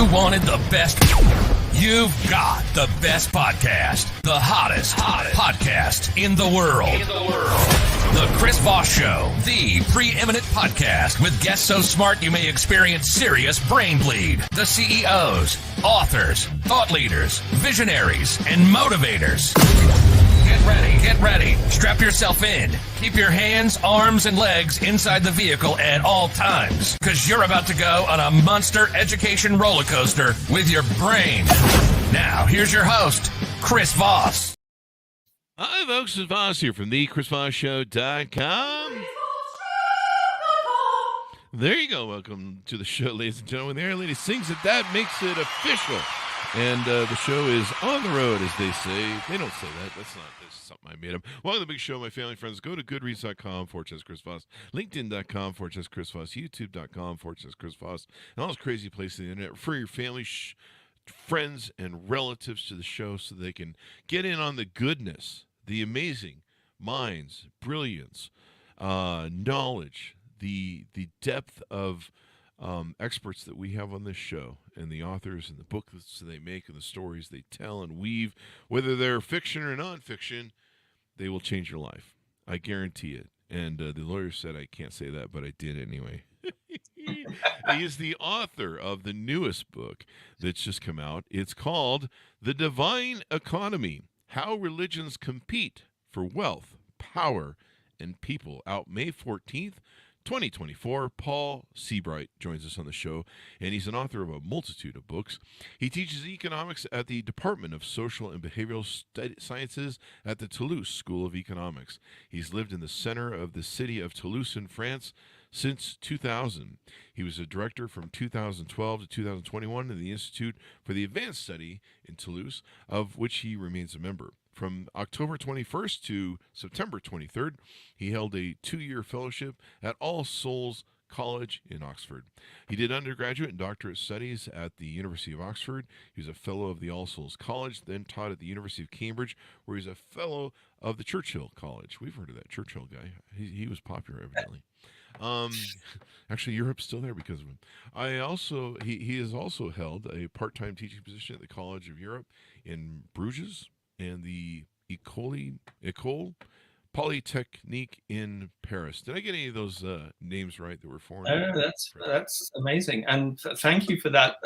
You wanted the best. You've got the best podcast. The hottest podcast in the world. The Chris Voss Show, the preeminent podcast with guests so smart you may experience serious brain bleed. The CEOs, authors, thought leaders, visionaries, and motivators. Get ready. Strap yourself in. Keep your hands, arms, and legs inside the vehicle at all times, because you're about to go on a monster education roller coaster with your brain. Now, here's your host, Chris Voss. Hi, folks. It's Voss here from thechrisvossshow.com. There you go. Welcome to the show, ladies and gentlemen. The Air Lady sings it. That makes it official. And the show is on the road, as they say. They don't say that. That's something I made up. Welcome to the big show, my family friends. Go to goodreads.com/Chris Voss, LinkedIn.com/Chris Voss, YouTube.com/Chris Voss, and all those crazy places on the internet. Refer your family, friends, and relatives to the show so they can get in on the goodness, the amazing minds, brilliance, knowledge, the depth of experts that we have on this show, and the authors and the books they make and the stories they tell and weave, whether they're fiction or nonfiction, they will change your life. I guarantee it. And the lawyer said I can't say that, but I did anyway. He is the author of the newest book that's just come out. It's called The Divine Economy: How Religions Compete for Wealth, Power, and People. Out May 14th. 2024. Paul Seabright joins us on the show, and he's an author of a multitude of books. He teaches economics at the Department of Social and Behavioral Sciences at the Toulouse School of Economics. He's lived in the center of the city of Toulouse in France since 2000. He was a director from 2012 to 2021 in the Institute for the Advanced Study in Toulouse, of which he remains a member. From October 21st to September 23rd, he held a 2-year fellowship at All Souls College in Oxford. He did undergraduate and doctorate studies at the University of Oxford. He was a fellow of the All Souls College, then taught at the University of Cambridge, where he's a fellow of the Churchill College. We've heard of that Churchill guy. He was popular, evidently. Actually, Europe's still there because of him. He has also held a part-time teaching position at the College of Europe in Bruges and the École Polytechnique in Paris. Did I get any of those names right that were foreign? That's amazing, and thank you for that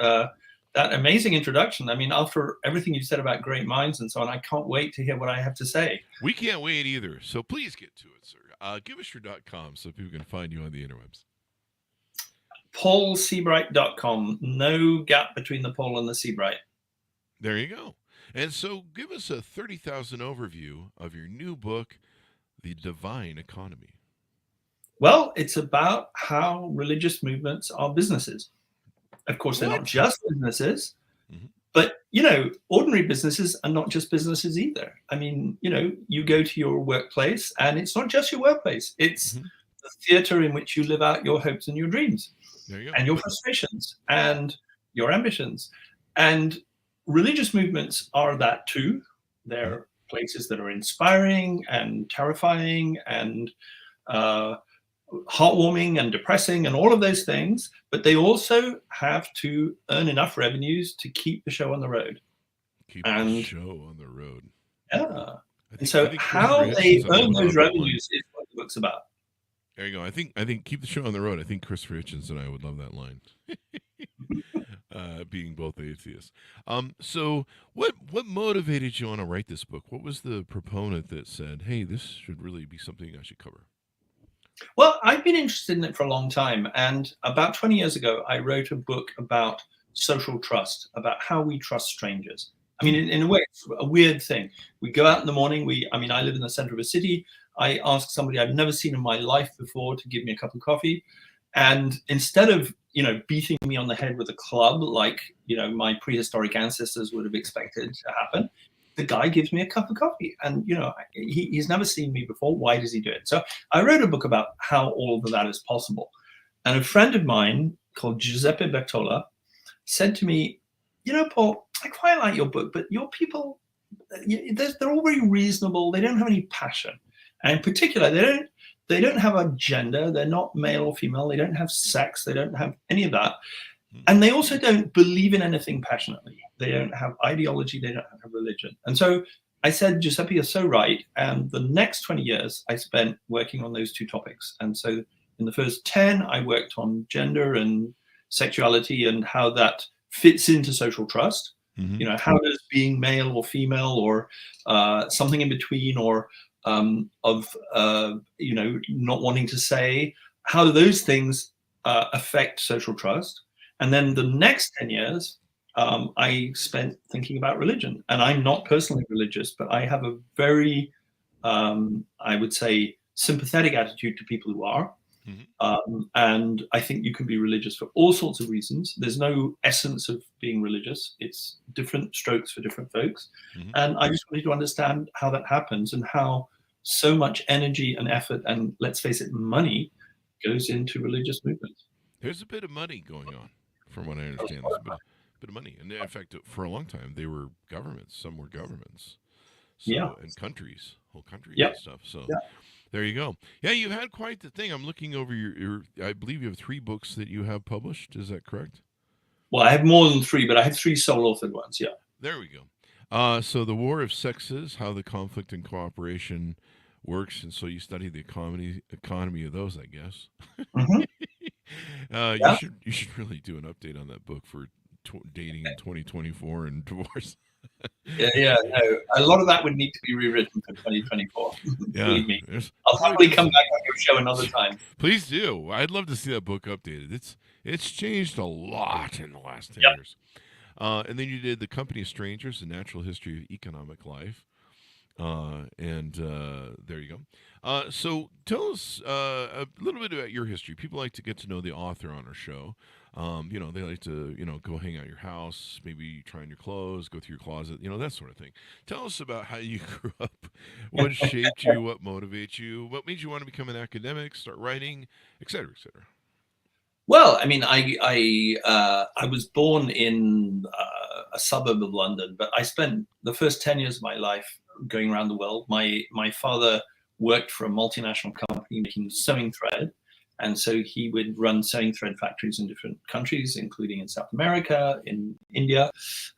amazing introduction. I mean, after everything you said about great minds and so on, I can't wait to hear what I have to say. We can't wait either. So please get to it, sir. Give us your .com so people can find you on the interwebs. PaulSeabright.com. No gap between the Paul and the Seabright. There you go. And so give us a 30,000 overview of your new book, The Divine Economy. Well, it's about how religious movements are businesses. Of course, they're not just businesses, but, ordinary businesses are not just businesses either. I mean, you go to your workplace and it's not just your workplace. It's the theater in which you live out your hopes and your dreams and your frustrations and your ambitions. And religious movements are that too. They're places that are inspiring and terrifying and heartwarming and depressing and all of those things, but they also have to earn enough revenues to keep the show on the road. Keep the show on the road. Yeah. And so how they earn those revenues is what the book's about. There you go. I think keep the show on the road. I think Christopher Hitchens and I would love that line. Being both atheists. So what motivated you on to write this book? What was the proponent that said, hey, this should really be something I should cover? Well, I've been interested in it for a long time. And about 20 years ago, I wrote a book about social trust, about how we trust strangers. I mean, in a way, it's a weird thing. We go out in the morning. I live in the center of a city. I ask somebody I've never seen in my life before to give me a cup of coffee. And instead of, beating me on the head with a club like, my prehistoric ancestors would have expected to happen, the guy gives me a cup of coffee. And, he's never seen me before. Why does he do it? So I wrote a book about how all of that is possible. And a friend of mine called Giuseppe Bertola said to me, Paul, I quite like your book, but your people, they're all very reasonable. They don't have any passion. And in particular, they don't have a gender. They're not male or female. They don't have sex. They don't have any of that. And they also don't believe in anything passionately. They don't have ideology. They don't have religion. And so I said, Giuseppe, you're so right. And the next 20 years I spent working on those two topics. And so in the first 10, I worked on gender and sexuality and how that fits into social trust. Mm-hmm. How does being male or female or something in between or not wanting to say, how do those things affect social trust? And then the next 10 years, I spent thinking about religion. And I'm not personally religious, but I have a very, I would say, sympathetic attitude to people who are. Mm-hmm. And I think you can be religious for all sorts of reasons. There's no essence of being religious. It's different strokes for different folks. Mm-hmm. And I just wanted to understand how that happens and how so much energy and effort and, let's face it, money goes into religious movements. There's a bit of money going on, from what I understand. There's a bit of money. And in fact, for a long time, they were governments. Some were governments. So, and countries, whole countries and stuff. So there you go. Yeah, you had quite the thing. I'm looking over your, I believe you have 3 books that you have published. Is that correct? Well, I have more than 3, but I have 3 sole-authored ones, yeah. There we go. So The War of Sexes, How the Conflict and Cooperation Works. And so you study the economy of those, I guess. Mm-hmm. You should really do an update on that book for dating in 2024 and divorce. No. A lot of that would need to be rewritten for 2024. Yeah, believe me. I'll probably come back on your show another time. Please do. I'd love to see that book updated. It's changed a lot in the last 10 years. And then you did The Company of Strangers, A Natural History of Economic Life. There you go. So tell us a little bit about your history. People like to get to know the author on our show. They like to, go hang out at your house, maybe try on your clothes, go through your closet, that sort of thing. Tell us about how you grew up, what shaped you, what motivates you, what made you want to become an academic, start writing, et cetera, et cetera. Well, I mean, I was born in a suburb of London, but I spent the first 10 years of my life going around the world. My father worked for a multinational company making sewing thread. And so he would run sewing thread factories in different countries, including in South America, in India,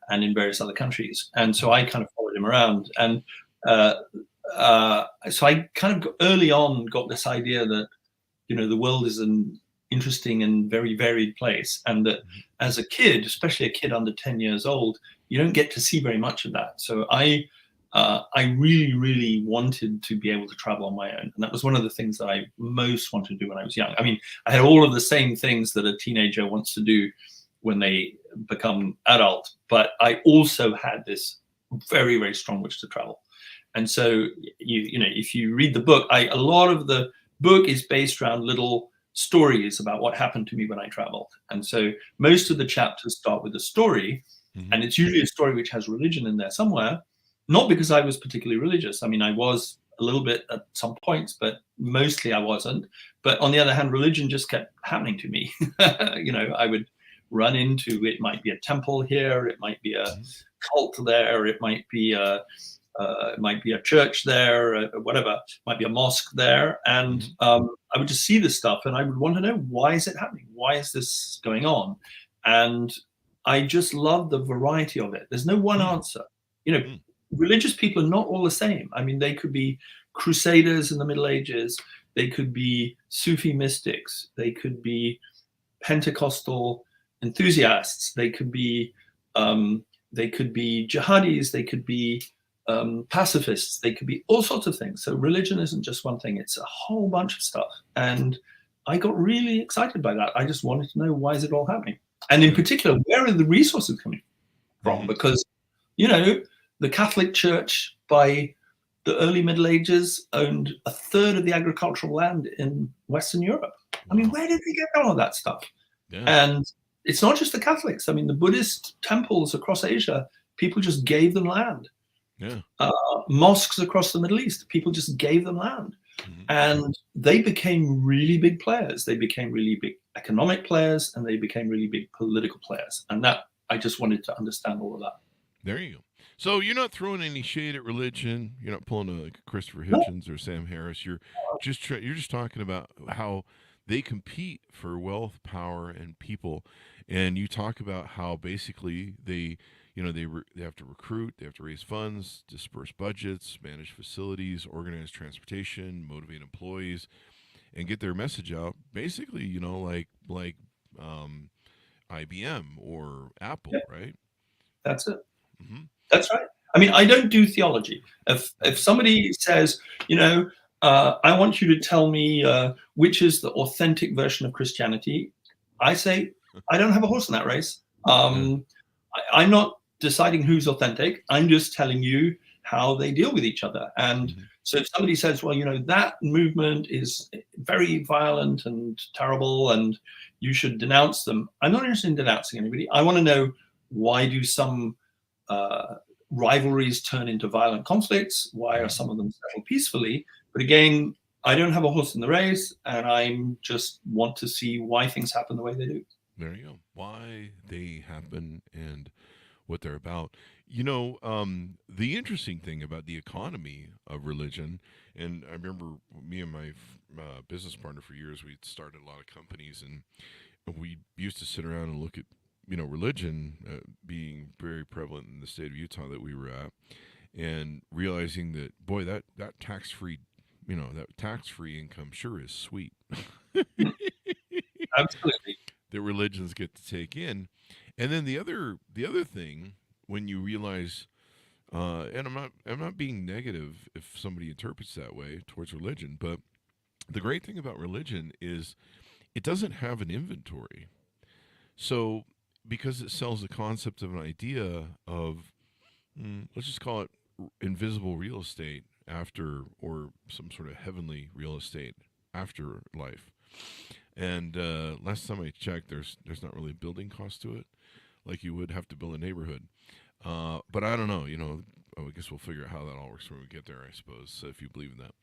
and in various other countries. And so I kind of followed him around. And so I kind of early on got this idea that, the world is an interesting and very varied place. And that as a kid, especially a kid under 10 years old, you don't get to see very much of that. So I really, really wanted to be able to travel on my own. And that was one of the things that I most wanted to do when I was young. I mean, I had all of the same things that a teenager wants to do when they become adult, but I also had this very, very strong wish to travel. And so, if you read the book, a lot of the book is based around little stories about what happened to me when I traveled. And so most of the chapters start with a story, and it's usually a story which has religion in there somewhere. Not because I was particularly religious. I mean, I was a little bit at some points, but mostly I wasn't. But on the other hand, religion just kept happening to me. I would run into, it might be a temple here, it might be a cult there, it might be a church there, whatever, it might be a mosque there. And I would just see this stuff and I would want to know, why is it happening? Why is this going on? And I just love the variety of it. There's no one answer. Religious people are not all the same. I mean, they could be crusaders in the Middle Ages. They could be Sufi mystics. They could be Pentecostal enthusiasts. They could be jihadis. They could be pacifists. They could be all sorts of things. So religion isn't just one thing. It's a whole bunch of stuff. And I got really excited by that. I just wanted to know, why is it all happening? And in particular, where are the resources coming from? Because, the Catholic Church by the early Middle Ages owned a third of the agricultural land in Western Europe. I mean, where did they get all of that stuff? Yeah. And it's not just the Catholics. I mean, the Buddhist temples across Asia, people just gave them land. Yeah. Mosques across the Middle East, people just gave them land. And they became really big players. They became really big economic players, and they became really big political players. And that, I just wanted to understand all of that. There you go. So you're not throwing any shade at religion. You're not pulling a Christopher Hitchens or Sam Harris. You're just talking about how they compete for wealth, power, and people. And you talk about how basically they, they have to recruit, they have to raise funds, disperse budgets, manage facilities, organize transportation, motivate employees, and get their message out. Basically, like um, IBM or Apple, Yeah, right? that's it. Mm-hmm. That's right. I mean, I don't do theology. If somebody says, I want you to tell me which is the authentic version of Christianity, I say I don't have a horse in that race. Yeah. I'm not deciding who's authentic. I'm just telling you how they deal with each other. And Mm-hmm. so if somebody says, well, that movement is very violent and terrible, and you should denounce them, I'm not interested in denouncing anybody. I want to know, why do some rivalries turn into violent conflicts? Why are some of them settled peacefully? But again, I don't have a horse in the race, and I just want to see why things happen the way they do. There you go. Why they happen and what they're about. The interesting thing about the economy of religion, and I remember me and my business partner for years, we started a lot of companies, and we used to sit around and look at, religion being very prevalent in the state of Utah that we were at, and realizing that, boy, that tax-free, that tax-free income sure is sweet. Absolutely. That religions get to take in. And then the other thing, when you realize, and I'm not being negative if somebody interprets that way towards religion, but the great thing about religion is it doesn't have an inventory. So because it sells the concept of an idea of, let's just call it invisible real estate after, or some sort of heavenly real estate after life. And last time I checked, there's not really a building cost to it, like you would have to build a neighborhood. But I don't know. I guess we'll figure out how that all works when we get there, I suppose, if you believe in that.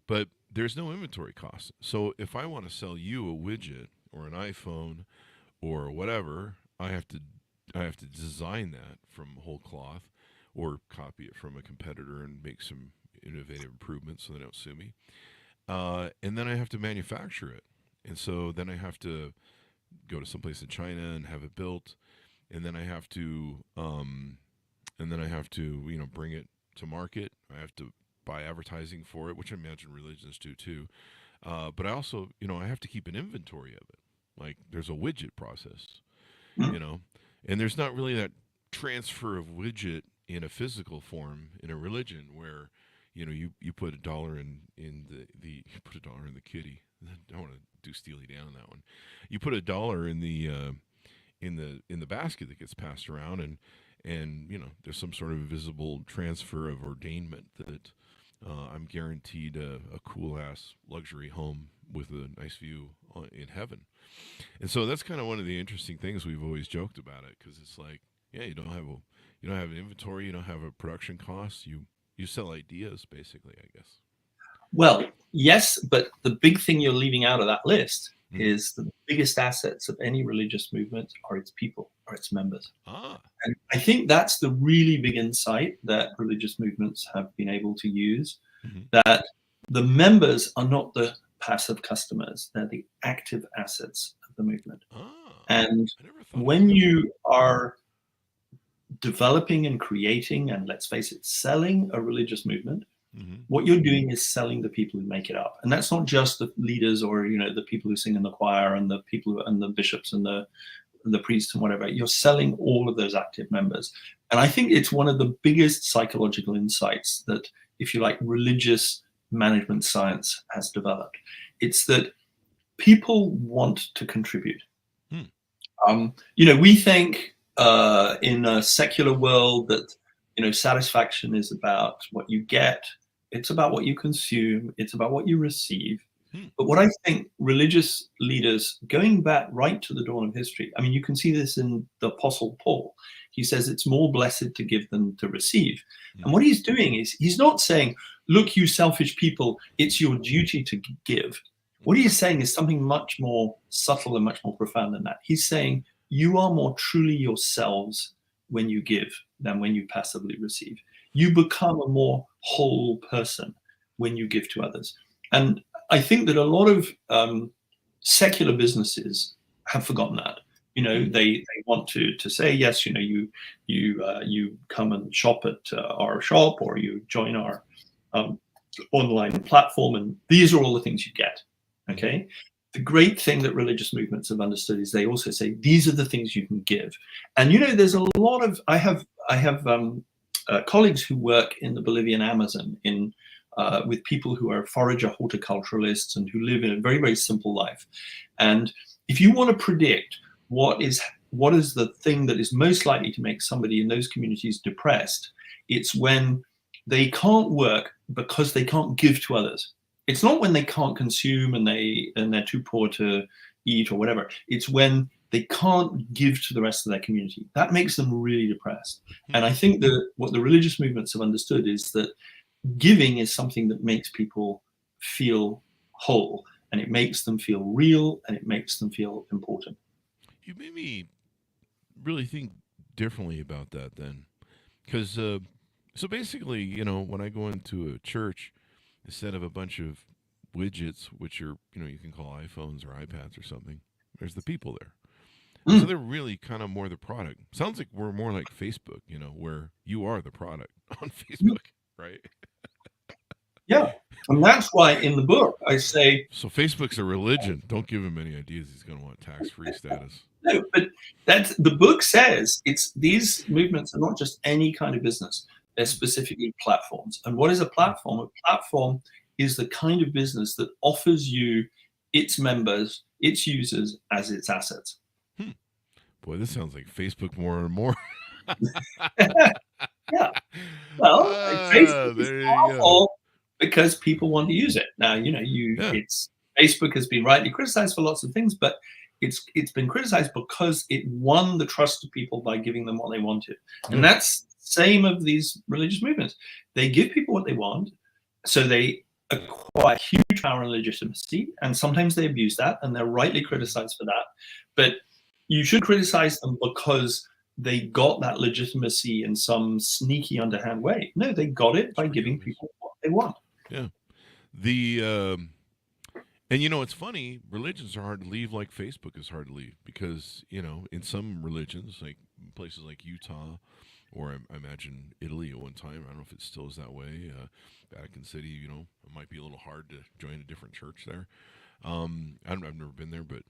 But there's no inventory cost. So if I want to sell you a widget or an iPhone or whatever, I have to design that from whole cloth, or copy it from a competitor and make some innovative improvements so they don't sue me. And then I have to manufacture it. And so then I have to go to someplace in China and have it built, and then I have to, bring it to market. I have to buy advertising for it, which I imagine religions do too. But I also, I have to keep an inventory of it. Like there's a widget process, and there's not really that transfer of widget in a physical form in a religion where, you put $1 in the you put $1 in the kitty. I don't want to do Steely Dan on that one. You put $1 in the basket that gets passed around, and there's some sort of visible transfer of ordainment that I'm guaranteed a cool ass luxury home with a nice view in heaven. And so that's kind of one of the interesting things we've always joked about it, because it's like, yeah, you don't have an inventory, you don't have a production cost, you sell ideas basically, I guess. Well, yes, but the big thing you're leaving out of that list is the biggest assets of any religious movement are its people, are its members. And I think that's the really big insight that religious movements have been able to use, that the members are not the passive customers, they're the active assets of the movement. And when you are developing and creating, and let's face it, selling a religious movement, what you're doing is selling the people who make it up. And that's not just the leaders or, the people who sing in the choir and the people and the bishops and the priests and whatever. You're selling all of those active members. And I think it's one of the biggest psychological insights that, if you like, religious management science has developed. It's that people want to contribute. We think in a secular world that, satisfaction is about what you get. It's about what you consume. It's about what you receive. But what I think religious leaders, going back right to the dawn of history, I mean, you can see this in the Apostle Paul. He says it's more blessed to give than to receive. And what he's doing is he's not saying, look, you selfish people, it's your duty to give. What he is saying is something much more subtle and much more profound than that. He's saying you are more truly yourselves when you give than when you passively receive. You become a more whole person when you give to others. And I think that a lot of Secular businesses have forgotten that. They want to say, yes, you come and shop at our shop, or you join our online platform, and these are all the things you get. Okay. The great thing that religious movements have understood is they also say these are the things you can give. And there's a lot of I have colleagues who work in the Bolivian Amazon with people who are forager horticulturalists and who live in a very, very simple life. And if you want to predict what is the thing that is most likely to make somebody in those communities depressed, it's when they can't work because they can't give to others. It's not when they can't consume and they're too poor to eat or whatever. It's when they can't give to the rest of their community. That makes them really depressed. And I think that what the religious movements have understood is that giving is something that makes people feel whole, and it makes them feel real, and it makes them feel important. You made me really think differently about that then. Because, so basically, when I go into a church, instead of a bunch of widgets, which are, you can call iPhones or iPads or something, there's the people there. So they're really kind of more the product. Sounds like we're more like Facebook, where you are the product on Facebook, right? Yeah. And that's why in the book I say... So Facebook's a religion. Don't give him any ideas he's going to want tax-free status. No, but the book says these movements are not just any kind of business. They're specifically platforms. And what is a platform? A platform is the kind of business that offers you its members, its users as its assets. Boy, this sounds like Facebook more and more. Yeah. Well, Facebook is powerful because people want to use it. Now, Facebook has been rightly criticized for lots of things, but it's been criticized because it won the trust of people by giving them what they wanted. And that's the same of these religious movements. They give people what they want, so they acquire huge power and legitimacy, and sometimes they abuse that, and they're rightly criticized for that. But you should criticize them because they got that legitimacy in some sneaky, underhand way. No, they got it by giving people what they want. Yeah. And it's funny, religions are hard to leave like Facebook is hard to leave because, in some religions, like places like Utah, or I imagine Italy at one time, I don't know if it still is that way, Vatican City, it might be a little hard to join a different church there. I've never been there, but,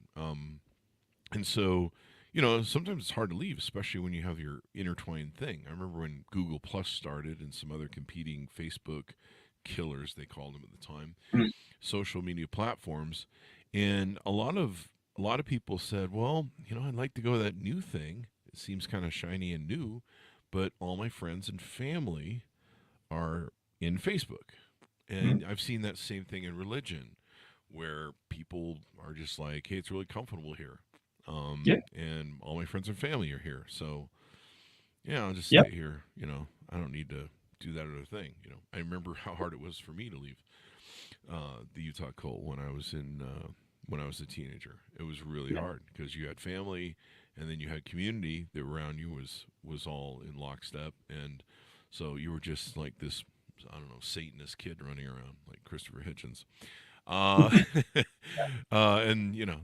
and so, sometimes it's hard to leave, especially when you have your intertwined thing. I remember when Google Plus started and some other competing Facebook killers, they called them at the time, social media platforms, and a lot of people said, well, I'd like to go to that new thing. It seems kind of shiny and new, but all my friends and family are in Facebook. And I've seen that same thing in religion, where people are just like, hey, it's really comfortable here. And all my friends and family are here. So, I'll just stay here. I don't need to do that other thing. I remember how hard it was for me to leave the Utah cult when I was a teenager. It was really hard because you had family, and then you had community that around you was all in lockstep, and so you were just like this, I don't know, Satanist kid running around like Christopher Hitchens. And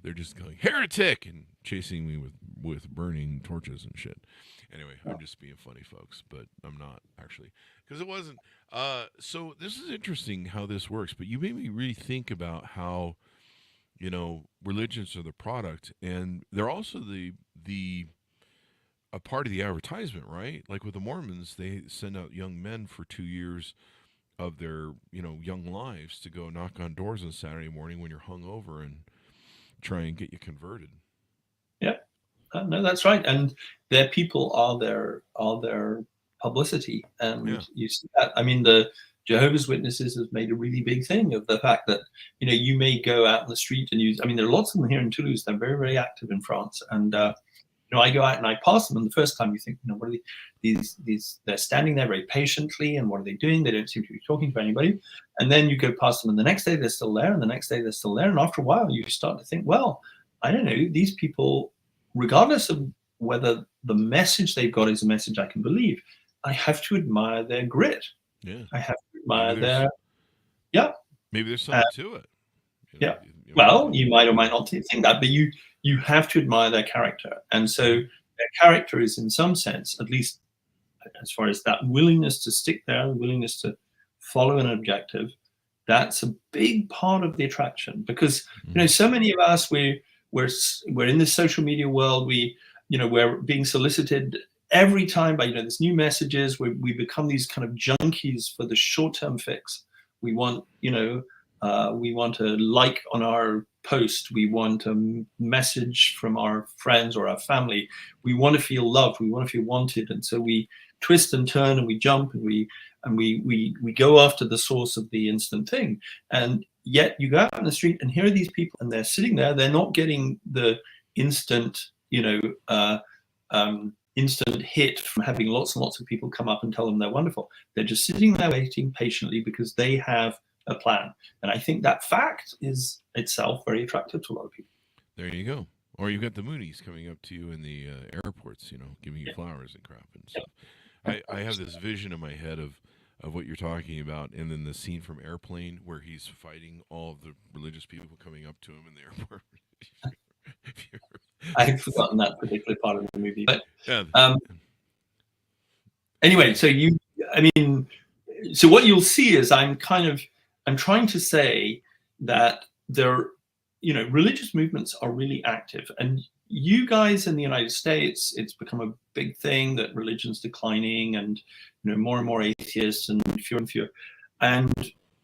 they're just going heretic and chasing me with burning torches and shit. Anyway, I'm just being funny, folks, but I'm not actually, because it wasn't. So this is interesting how this works, but you made me really think about how, religions are the product, and they're also a part of the advertisement, right? Like with the Mormons, they send out young men for 2 years of their, young lives to go knock on doors on Saturday morning when you're hungover and try and get you converted. Yeah, no, that's right. And their people are their publicity, and you see that. I mean, the Jehovah's Witnesses has made a really big thing of the fact that you may go out in the street and use. I mean, there are lots of them here in Toulouse. They're very, very active in France, and I go out and I pass them, and the first time you think, what are these? They're standing there very patiently, and what are they doing? They don't seem to be talking to anybody. And then you go past them, and the next day they're still there, and the next day they're still there. And after a while, you start to think, well, I don't know, these people, regardless of whether the message they've got is a message I can believe, I have to admire their grit. Yeah, I have to admire their. Yeah. Maybe there's something to it. Well, you might or might not think that, but you have to admire their character. And so their character is, in some sense, at least as far as that willingness to stick there, willingness to follow an objective, that's a big part of the attraction. Because so many of us, we're in this social media world. We're being solicited every time by there's new messages. We become these kind of junkies for the short-term fix. We want we want a like on our post. We want a message from our friends or our family. We want to feel loved. We want to feel wanted. And so we twist and turn and we jump and we go after the source of the instant thing. And yet you go out on the street and here are these people and they're sitting there. They're not getting the instant, instant hit from having lots and lots of people come up and tell them they're wonderful. They're just sitting there waiting patiently because they have a plan. And I think that fact is itself very attractive to a lot of people. There you go. Or you've got the Moonies coming up to you in the airports, giving you flowers and crap and stuff. I have this vision in my head of what you're talking about, and then the scene from Airplane where he's fighting all of the religious people coming up to him in the airport. I've forgotten that particular part of the movie. But yeah. Anyway, so what you'll see is I'm trying to say that religious movements are really active. And you guys in the United States, it's become a big thing that religion's declining and, more and more atheists and fewer. And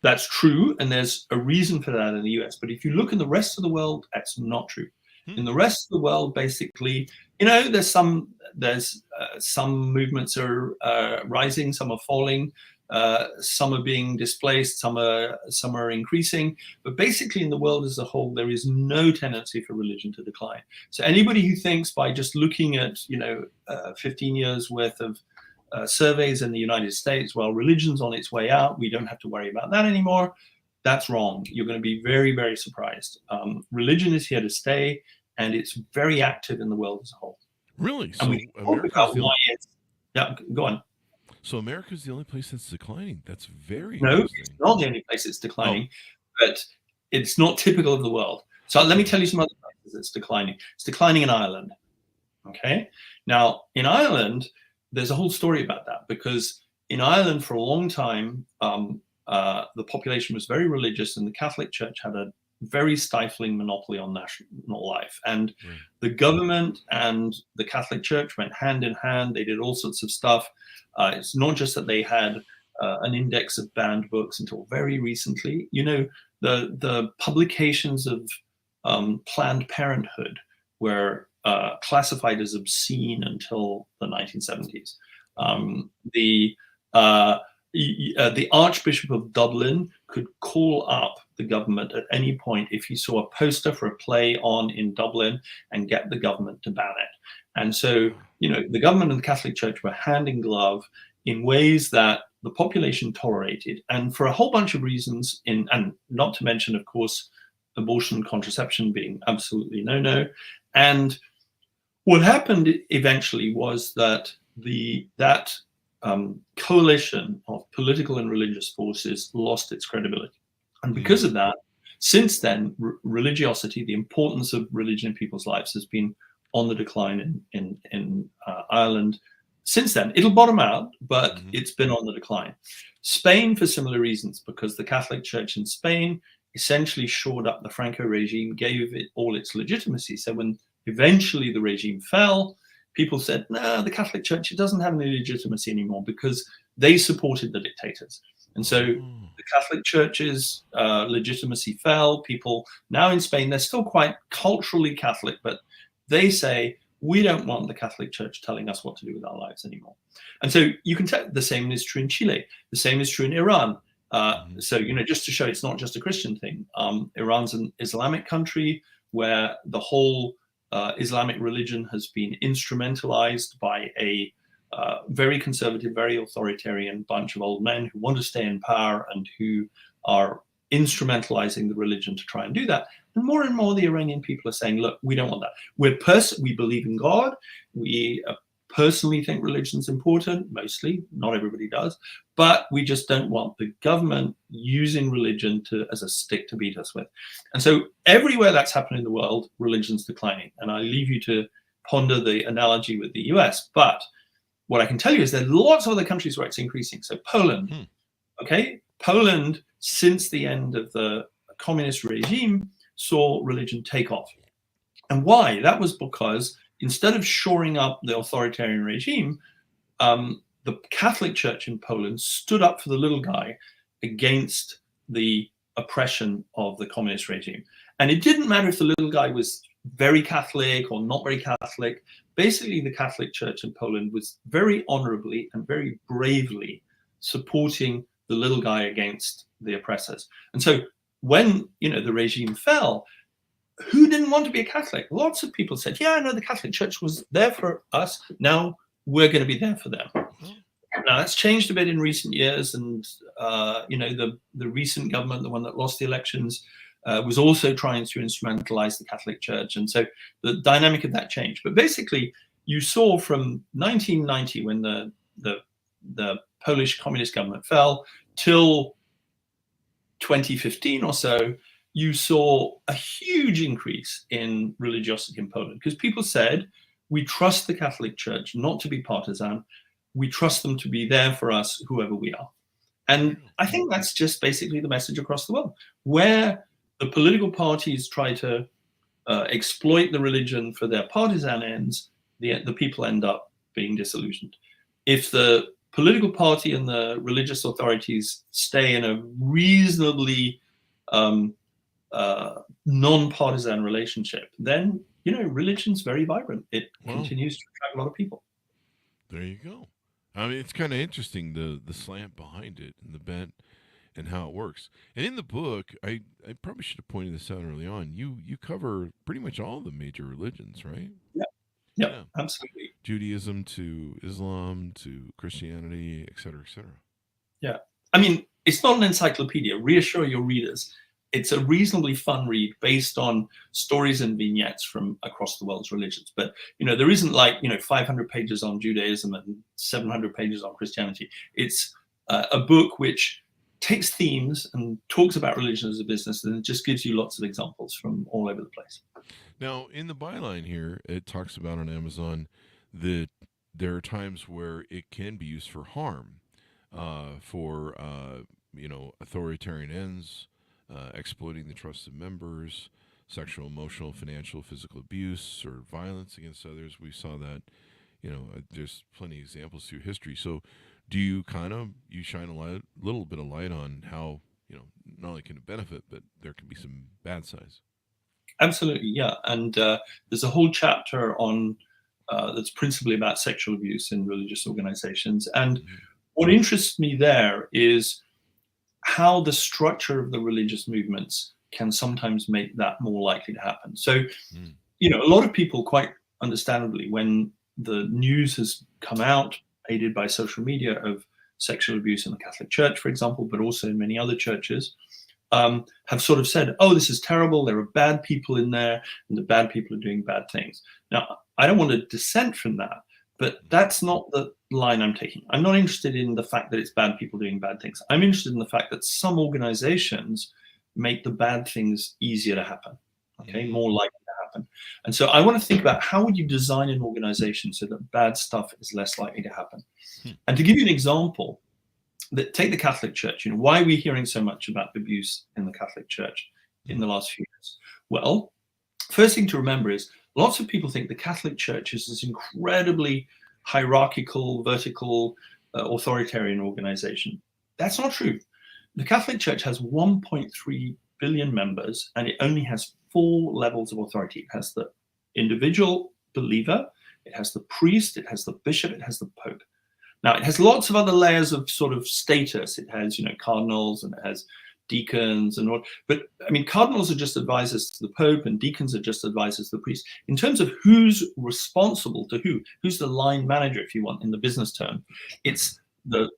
that's true. And there's a reason for that in the US. But if you look in the rest of the world, that's not true. In the rest of the world, basically, there's some movements are rising, some are falling. Some are being displaced, some are increasing, but basically in the world as a whole, there is no tendency for religion to decline. So anybody who thinks by just looking at 15 years worth of surveys in the United States, well, religion's on its way out, we don't have to worry about that anymore, that's wrong. You're going to be very, very surprised. Religion is here to stay, and it's very active in the world as a whole. Really? And we talk about why it's... Yeah, go on. So America's the only place that's declining. That's very No, interesting. it's not the only place it's declining, but it's not typical of the world. So let me tell you some other places it's declining. It's declining in Ireland. Okay. Now, in Ireland, there's a whole story about that because in Ireland for a long time, the population was very religious and the Catholic Church had a very stifling monopoly on national life. And the government and the Catholic Church went hand in hand. They did all sorts of stuff. It's not just that they had an index of banned books until very recently. The publications of Planned Parenthood were classified as obscene until the 1970s. The Archbishop of Dublin could call up the government at any point if he saw a poster for a play on in Dublin and get the government to ban it. And so, the government and the Catholic Church were hand in glove in ways that the population tolerated, and for a whole bunch of reasons, and not to mention, of course, abortion and contraception being absolutely no. And what happened eventually was that that coalition of political and religious forces lost its credibility. And because of that, since then, religiosity, the importance of religion in people's lives has been on the decline in Ireland. Since then, it'll bottom out, but it's been on the decline. Spain, for similar reasons, because the Catholic Church in Spain essentially shored up the Franco regime, gave it all its legitimacy. So when eventually the regime fell, people said, no, the Catholic Church, it doesn't have any legitimacy anymore because they supported the dictators. And so the Catholic Church's legitimacy fell. People now in Spain, they're still quite culturally Catholic, but they say, we don't want the Catholic Church telling us what to do with our lives anymore. And so you can tell the same is true in Chile. The same is true in Iran. So, just to show it's not just a Christian thing. Iran's an Islamic country where the whole Islamic religion has been instrumentalized by a very conservative, very authoritarian bunch of old men who want to stay in power and who are instrumentalizing the religion to try and do that. And more the Iranian people are saying, look, we don't want that. We believe in God. We personally think religion's important, mostly, not everybody does, but we just don't want the government using religion as a stick to beat us with. And so everywhere that's happened in the world, religion's declining. And I leave you to ponder the analogy with the US. But what I can tell you is there are lots of other countries where it's increasing. So Poland, okay? Poland, since the end of the communist regime, saw religion take off. And why? That was because instead of shoring up the authoritarian regime, the Catholic Church in Poland stood up for the little guy against the oppression of the communist regime. And it didn't matter if the little guy was very Catholic or not very Catholic. Basically, the Catholic Church in Poland was very honorably and very bravely supporting the little guy against the oppressors. And so when, the regime fell, who didn't want to be a Catholic? Lots of people said, yeah, no, the Catholic Church was there for us. Now we're going to be there for them. Now that's changed a bit in recent years. And, the recent government, the one that lost the elections, was also trying to instrumentalize the Catholic Church. And so the dynamic of that changed. But basically, you saw from 1990, when the Polish communist government fell, till 2015 or so, you saw a huge increase in religiosity in Poland because people said, we trust the Catholic Church not to be partisan. We trust them to be there for us, whoever we are. And I think that's just basically the message across the world, where the political parties try to exploit the religion for their partisan ends, the people end up being disillusioned. If the political party and the religious authorities stay in a reasonably non-partisan relationship, then religion's very vibrant. It continues to attract a lot of people. There you go. I mean, it's kind of interesting the slant behind it and the bent and how it works. And in the book, I probably should have pointed this out early on. You cover pretty much all the major religions, right? Yeah, absolutely. Judaism to Islam to Christianity, et cetera, et cetera. Yeah. I mean, it's not an encyclopedia. Reassure your readers. It's a reasonably fun read based on stories and vignettes from across the world's religions. But, there isn't 500 pages on Judaism and 700 pages on Christianity. It's a book which takes themes and talks about religion as a business, and it just gives you lots of examples from all over the place. Now, in the byline here, it talks about on Amazon that there are times where it can be used for harm, for authoritarian ends, exploiting the trust of members, sexual, emotional, financial, physical abuse, or violence against others. We saw that, there's plenty of examples through history. So do you shine a little bit of light on how, not only can it benefit, but there can be some bad sides? Absolutely, yeah. And there's a whole chapter on that's principally about sexual abuse in religious organizations. And what interests me there is how the structure of the religious movements can sometimes make that more likely to happen. So, a lot of people, quite understandably, when the news has come out, aided by social media, of sexual abuse in the Catholic Church, for example, but also in many other churches, have sort of said, oh, this is terrible. There are bad people in there, and the bad people are doing bad things. Now, I don't want to dissent from that, but that's not the line I'm taking. I'm not interested in the fact that it's bad people doing bad things. I'm interested in the fact that some organizations make the bad things easier to happen, okay, more likely to happen. And so I want to think about how would you design an organization so that bad stuff is less likely to happen. And to give you an example, take the Catholic Church. Why are we hearing so much about abuse in the Catholic Church in the last few years? Well, first thing to remember is lots of people think the Catholic Church is this incredibly hierarchical, vertical, authoritarian organization. That's not true. The Catholic Church has 1.3 billion members, and it only has 4 levels of authority. It has the individual believer, it has the priest, it has the bishop, it has the pope. Now, it has lots of other layers of sort of status. It has, cardinals, and it has deacons and all. But I mean, cardinals are just advisors to the Pope, and deacons are just advisors to the priest. In terms of who's responsible to who's the line manager, if you want, in the business term, it's the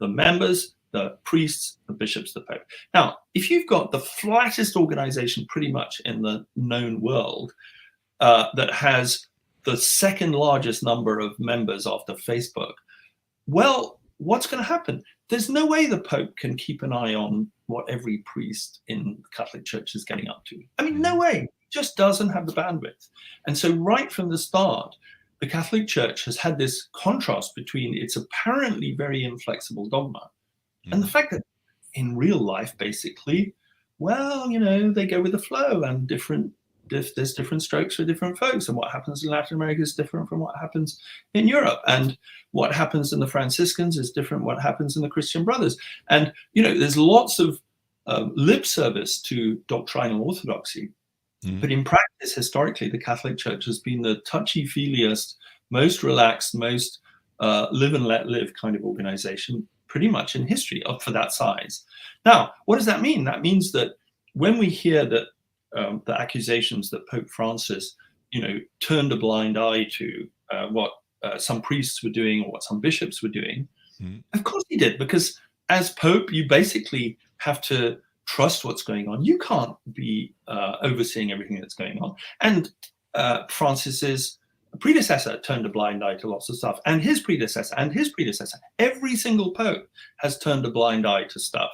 members, the priests, the bishops, the Pope. Now, if you've got the flattest organization pretty much in the known world that has the second largest number of members after Facebook. Well, what's going to happen? There's no way the Pope can keep an eye on what every priest in the Catholic Church is getting up to. I mean, no way. He just doesn't have the bandwidth. And so right from the start, the Catholic Church has had this contrast between its apparently very inflexible dogma and the fact that in real life, basically, well, they go with the flow, and there's different strokes for different folks, and what happens in Latin America is different from what happens in Europe, and what happens in the Franciscans is different what happens in the Christian Brothers. And there's lots of lip service to doctrinal orthodoxy, but in practice, historically, the Catholic Church has been the touchy-feeliest, most relaxed, most live and let live kind of organization pretty much in history up for that size. Now, what does that mean? That means that when we hear that the accusations that Pope Francis, turned a blind eye to what some priests were doing or what some bishops were doing, of course he did, because as Pope, you basically have to trust what's going on. You can't be overseeing everything that's going on. And Francis's predecessor turned a blind eye to lots of stuff, and his predecessor, every single Pope has turned a blind eye to stuff.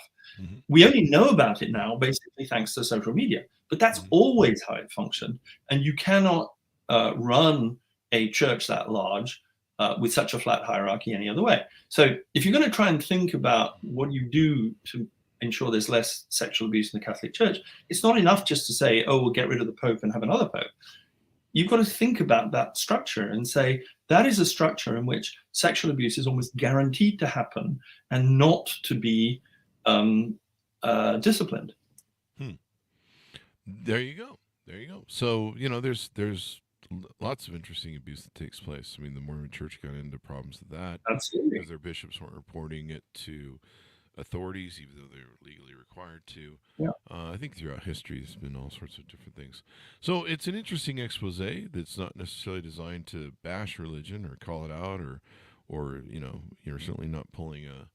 We only know about it now, basically, thanks to social media. But that's always how it functioned. And you cannot run a church that large with such a flat hierarchy any other way. So if you're going to try and think about what you do to ensure there's less sexual abuse in the Catholic Church, it's not enough just to say, oh, we'll get rid of the Pope and have another Pope. You've got to think about that structure and say, that is a structure in which sexual abuse is almost guaranteed to happen and not to be disciplined. There you go. So, there's lots of interesting abuse that takes place. I mean, the Mormon Church got into problems with that. Absolutely. Because their bishops weren't reporting it to authorities, even though they were legally required to. Yeah. I think throughout history, there's been all sorts of different things. So it's an interesting expose that's not necessarily designed to bash religion or call it out, or you're certainly not pulling a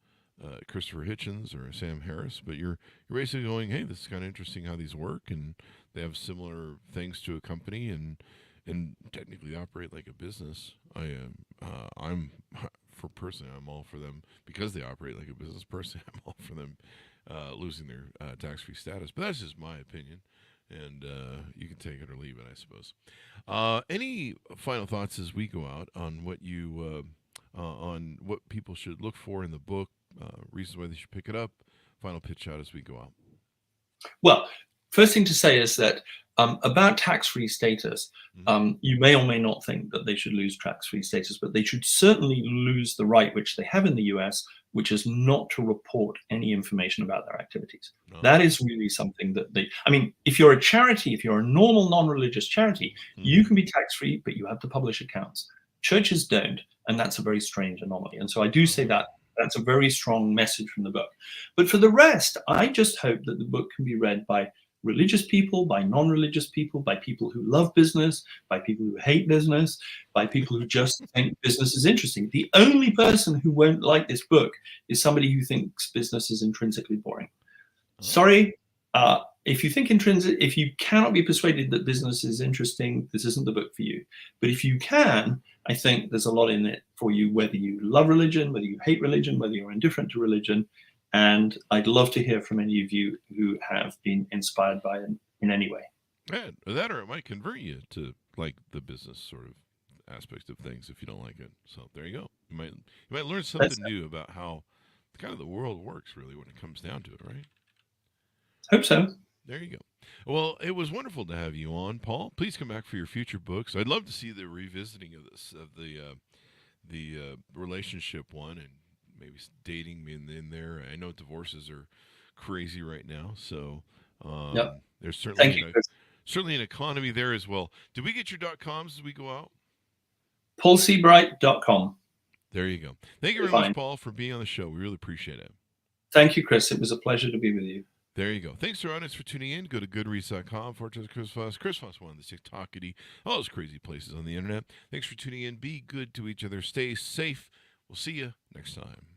Christopher Hitchens or a Sam Harris, but you're basically going, hey, this is kind of interesting how these work, and they have similar things to a company, and technically operate like a business. I'm all for them because they operate like a business. Personally, I'm all for them losing their tax-free status, but that's just my opinion, and you can take it or leave it, I suppose. Any final thoughts as we go out on what on what people should look for in the book, reasons why they should pick it up, final pitch out as we go out? Well, first thing to say is that about tax-free status, you may or may not think that they should lose tax-free status, but they should certainly lose the right, which they have in the US, which is not to report any information about their activities. No. That is really something that if you're a charity, if you're a normal non-religious charity, you can be tax-free, but you have to publish accounts. Churches don't, and that's a very strange anomaly. And so I do say that that's a very strong message from the book. But for the rest, I just hope that the book can be read by religious people, by non-religious people, by people who love business, by people who hate business, by people who just think business is interesting. The only person who won't like this book is somebody who thinks business is intrinsically boring. Sorry, if you cannot be persuaded that business is interesting, this isn't the book for you. But if you can, I think there's a lot in it for you, whether you love religion, whether you hate religion, whether you're indifferent to religion. And I'd love to hear from any of you who have been inspired by it in any way. Yeah, that, or it might convert you to like the business sort of aspects of things if you don't like it. So there you go. You might learn something new about how kind of the world works, really, when it comes down to it, right? Hope so. There you go. Well, it was wonderful to have you on, Paul. Please come back for your future books. I'd love to see the revisiting of this, of the relationship one, and maybe dating in there. I know divorces are crazy right now, so there's certainly an economy there as well. Did we get your .coms as we go out? PaulSeabright.com. There you go. Thank you very much, Paul, for being on the show. We really appreciate it. Thank you, Chris. It was a pleasure to be with you. There you go. Thanks to our audience for tuning in. Go to goodreads.com for Chris Foss. Chris Foss, one of the TikTokity, all those crazy places on the internet. Thanks for tuning in. Be good to each other. Stay safe. We'll see you next time.